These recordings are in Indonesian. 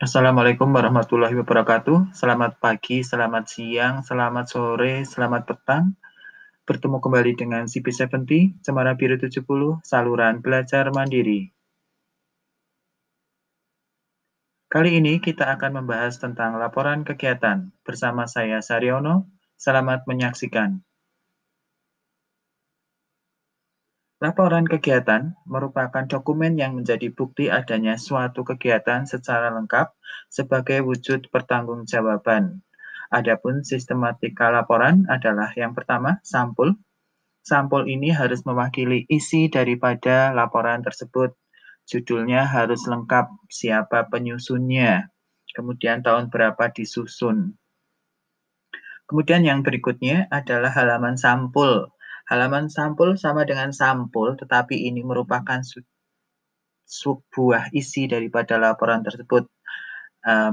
Assalamualaikum warahmatullahi wabarakatuh. Selamat pagi, selamat siang, selamat sore, selamat petang. Bertemu kembali dengan CP70, Cemara Biru 70, saluran belajar mandiri. Kali ini kita akan membahas tentang laporan kegiatan. Bersama saya Saryono, selamat menyaksikan. Laporan kegiatan merupakan dokumen yang menjadi bukti adanya suatu kegiatan secara lengkap sebagai wujud pertanggungjawaban. Adapun sistematika laporan adalah yang pertama, sampul. Sampul ini harus mewakili isi daripada laporan tersebut. Judulnya harus lengkap, siapa penyusunnya, kemudian tahun berapa disusun. Kemudian yang berikutnya adalah halaman sampul. Halaman sampul sama dengan sampul, tetapi ini merupakan sebuah isi daripada laporan tersebut.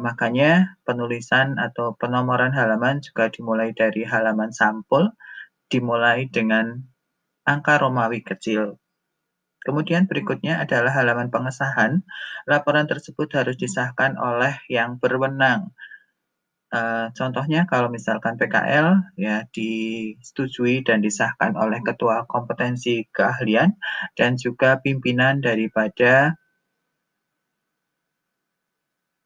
Makanya penulisan atau penomoran halaman juga dimulai dari halaman sampul, dimulai dengan angka Romawi kecil. Kemudian berikutnya adalah halaman pengesahan. Laporan tersebut harus disahkan oleh yang berwenang. Contohnya kalau misalkan PKL ya disetujui dan disahkan oleh Ketua Kompetensi Keahlian dan juga pimpinan daripada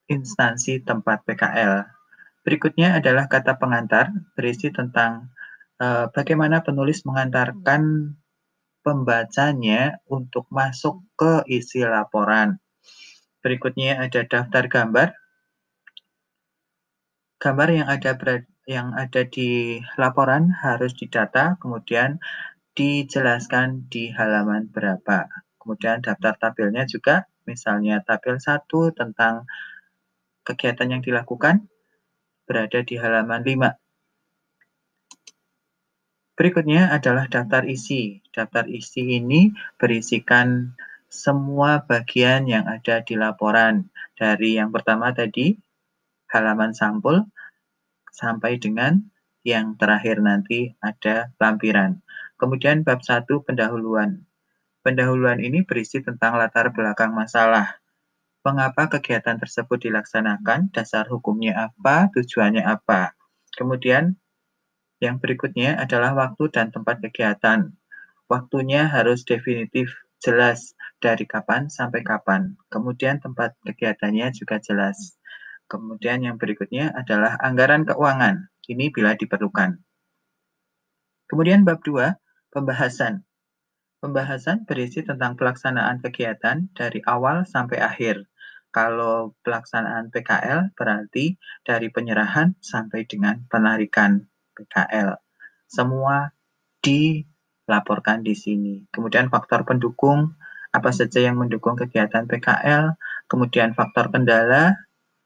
instansi tempat PKL. Berikutnya adalah kata pengantar, berisi tentang bagaimana penulis mengantarkan pembacanya untuk masuk ke isi laporan. Berikutnya ada daftar gambar. Gambar yang ada di laporan harus didata, kemudian dijelaskan di halaman berapa. Kemudian daftar tabelnya juga, misalnya tabel 1 tentang kegiatan yang dilakukan berada di halaman 5. Berikutnya adalah daftar isi. Daftar isi ini berisikan semua bagian yang ada di laporan. Dari yang pertama tadi, halaman sampul, sampai dengan yang terakhir nanti ada lampiran. Kemudian bab 1 pendahuluan. Pendahuluan ini berisi tentang latar belakang masalah. Mengapa kegiatan tersebut dilaksanakan, dasar hukumnya apa, tujuannya apa. Kemudian yang berikutnya adalah waktu dan tempat kegiatan. Waktunya harus definitif, jelas, dari kapan sampai kapan. Kemudian tempat kegiatannya juga jelas. Kemudian yang berikutnya adalah anggaran keuangan. Ini bila diperlukan. Kemudian bab 2, pembahasan. Pembahasan berisi tentang pelaksanaan kegiatan dari awal sampai akhir. Kalau pelaksanaan PKL berarti dari penyerahan sampai dengan penarikan PKL. Semua dilaporkan di sini. Kemudian faktor pendukung, apa saja yang mendukung kegiatan PKL, kemudian faktor kendala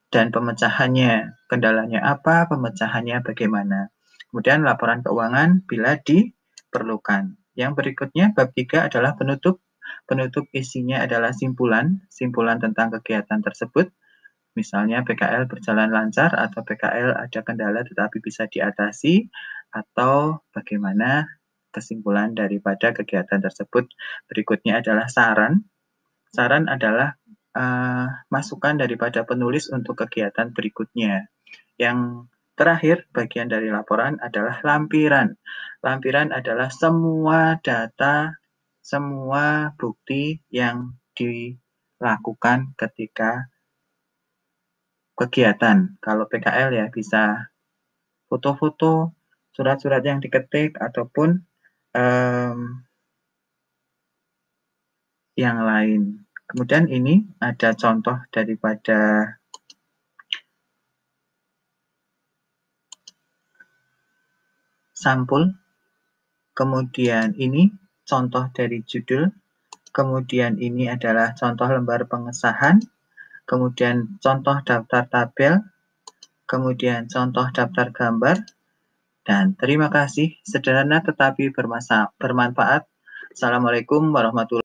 dan pemecahannya. Kendalanya apa, pemecahannya bagaimana. Kemudian laporan keuangan bila diperlukan. Yang berikutnya, bab 3 adalah penutup. Penutup isinya adalah simpulan tentang kegiatan tersebut. Misalnya PKL berjalan lancar atau PKL ada kendala tetapi bisa diatasi, atau bagaimana kesimpulan daripada kegiatan tersebut. Berikutnya adalah saran. Saran adalah masukan daripada penulis untuk kegiatan berikutnya. Yang terakhir, bagian dari laporan adalah lampiran. Lampiran adalah semua data, semua bukti yang dilakukan ketika kegiatan. Kalau PKL ya bisa foto-foto, surat-surat yang diketik, ataupun yang lain. Kemudian ini ada contoh daripada sampul. Kemudian ini contoh dari judul. Kemudian ini adalah contoh lembar pengesahan. Kemudian contoh daftar tabel. Kemudian contoh daftar gambar. Dan terima kasih, sederhana tetapi bermanfaat. Assalamualaikum warahmatullahi wabarakatuh.